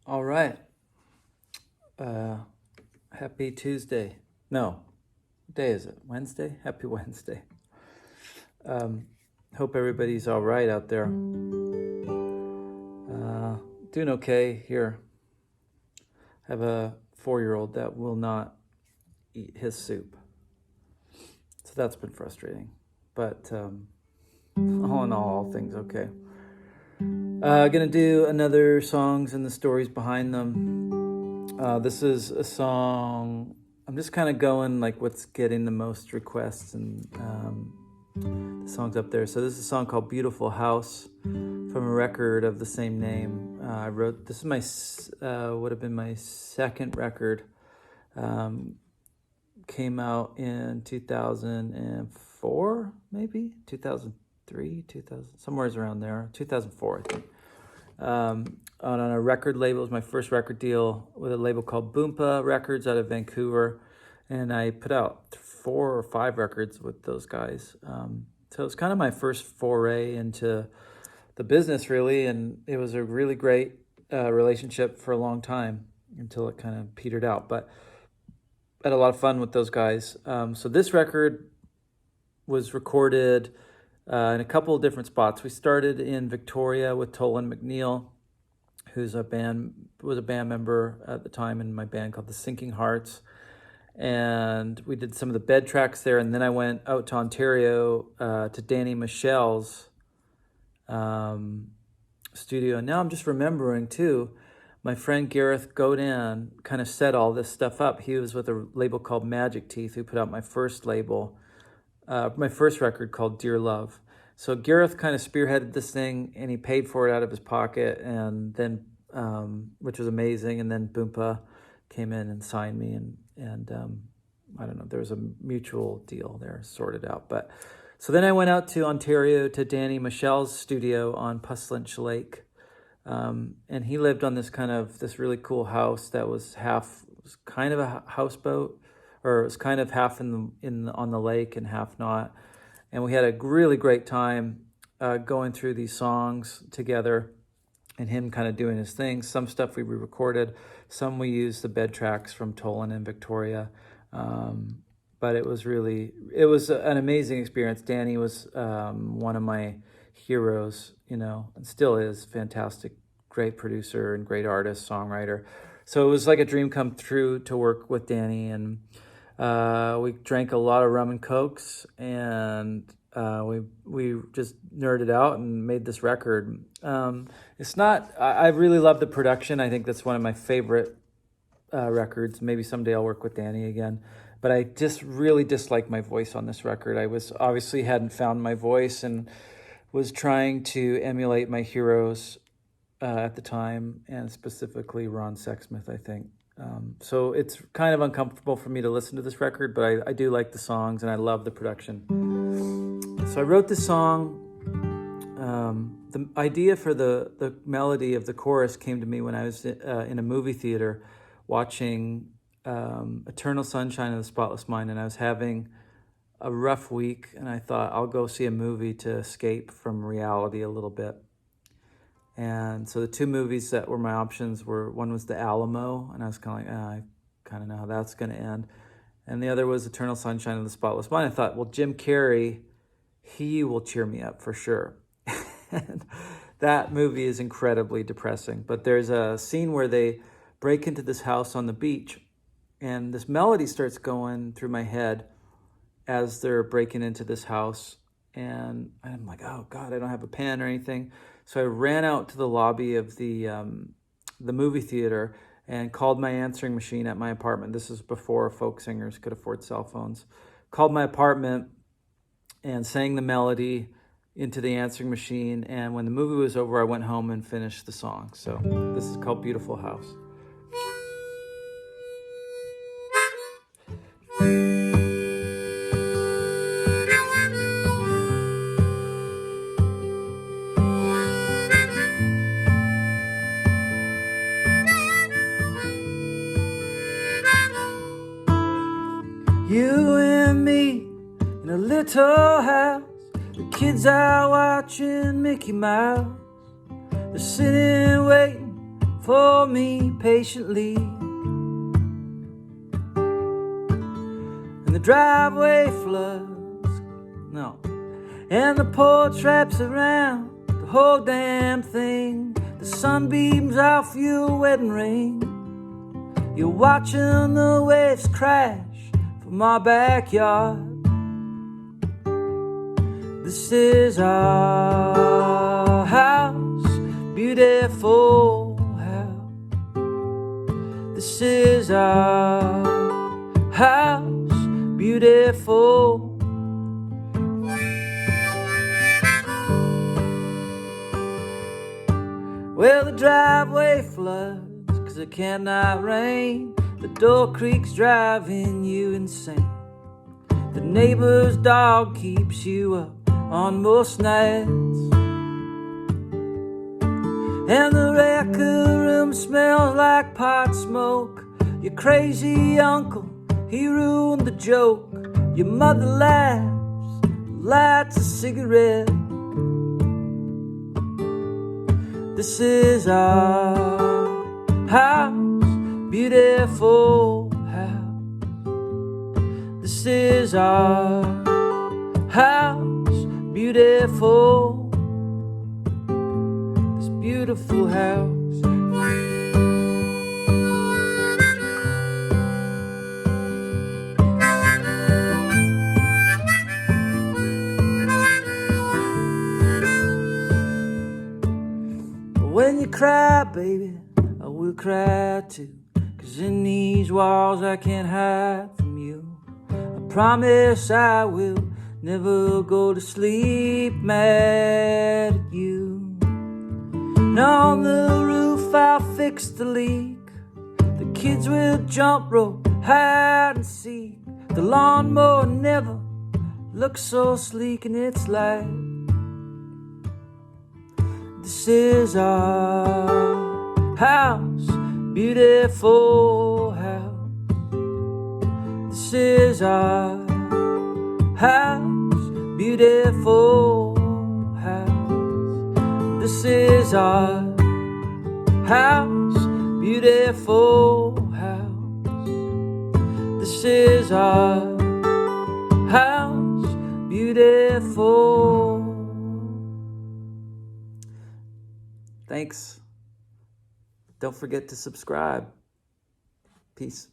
All right. Happy Tuesday. No, what day is it? Wednesday? Happy Wednesday. Hope everybody's all right out there. Doing okay here. I have a 4-year-old that will not eat his soup. So that's been frustrating. But all in all things okay. Gonna do another songs and the stories behind them. This is a song, I'm just kind of going like what's getting the most requests, and the song's up there. So this is a song called Beautiful House from a record of the same name. I wrote, this is my, would have been my second record. Came out in 2004, maybe 2003, 2000, somewhere around there, 2004, I think. On a record label. It was my first record deal with a label called Boompa Records out of Vancouver, and I put out 4 or 5 records with those guys. So it was kind of my first foray into the business, really, and it was a really great relationship for a long time until it kind of petered out. But I had a lot of fun with those guys. So this record was recorded in a couple of different spots. We started in Victoria with Tolan McNeil, who's was a band member at the time in my band called the Sinking Hearts. And we did some of the bed tracks there. And then I went out to Ontario to Danny Michel's studio. And now I'm just remembering too, my friend Gareth Godin kind of set all this stuff up. He was with a label called Magic Teeth, who put out my first label, my first record called Dear Love. So Gareth kind of spearheaded this thing, and he paid for it out of his pocket, and then, which was amazing. And then Boompa came in and signed me, and I don't know, there was a mutual deal there sorted out. But so then I went out to Ontario to Danny Michel's studio on Puslinch Lake. And he lived on this really cool house that was kind of a houseboat, or it was kind of half on the lake and half not. And we had a really great time going through these songs together, and him kind of doing his thing. Some stuff we re-recorded, some we used the bed tracks from Tolan and Victoria. But it was an amazing experience. Danny was one of my heroes, and still is. Fantastic, great producer and great artist, songwriter. So it was like a dream come true to work with Danny, and we drank a lot of rum and cokes, and we just nerded out and made this record. I really love the production. I think that's one of my favorite records. Maybe someday I'll work with Danny again. But I just really dislike my voice on this record. I hadn't found my voice and was trying to emulate my heroes at the time, and specifically Ron Sexsmith, I think. So it's kind of uncomfortable for me to listen to this record, but I do like the songs, and I love the production. So I wrote this song. The idea for the melody of the chorus came to me when I was in a movie theater watching Eternal Sunshine of the Spotless Mind, and I was having a rough week, and I thought I'll go see a movie to escape from reality a little bit. And so the 2 movies that were my options were, one was The Alamo, and I was kind of like, I kind of know how that's going to end. And the other was Eternal Sunshine of the Spotless Mind. I thought, well, Jim Carrey, he will cheer me up for sure. And that movie is incredibly depressing. But there's a scene where they break into this house on the beach, and this melody starts going through my head as they're breaking into this house. And I'm like, oh God, I don't have a pen or anything. So I ran out to the lobby of the movie theater and called my answering machine at my apartment. This is before folk singers could afford cell phones. Called my apartment and sang the melody into the answering machine. And when the movie was over, I went home and finished the song. So this is called Beautiful House. You and me in a little house, the kids are watching Mickey Mouse. They're sitting waiting for me patiently. And the driveway floods, no, and the porch wraps around the whole damn thing. The sun beams off your wedding ring. You're watching the waves crash from our backyard. This is our house, beautiful house. This is our house, beautiful. Well, the driveway floods 'cause it cannot rain. The door creaks, driving you insane. The neighbor's dog keeps you up on most nights. And the record room smells like pot smoke. Your crazy uncle, he ruined the joke. Your mother laughs, lights a cigarette. This is our house, beautiful house. This is our house, beautiful. This beautiful house. When you cry, baby, I will cry too. 'Cause in these walls I can't hide from you. I promise I will never go to sleep mad at you. And on the roof I'll fix the leak. The kids will jump rope, hide and seek. The lawnmower never looks so sleek, and it's like this is our house, beautiful house. This is our house, beautiful house. This is our house, beautiful house. This is our house, beautiful. Thanks. Don't forget to subscribe. Peace.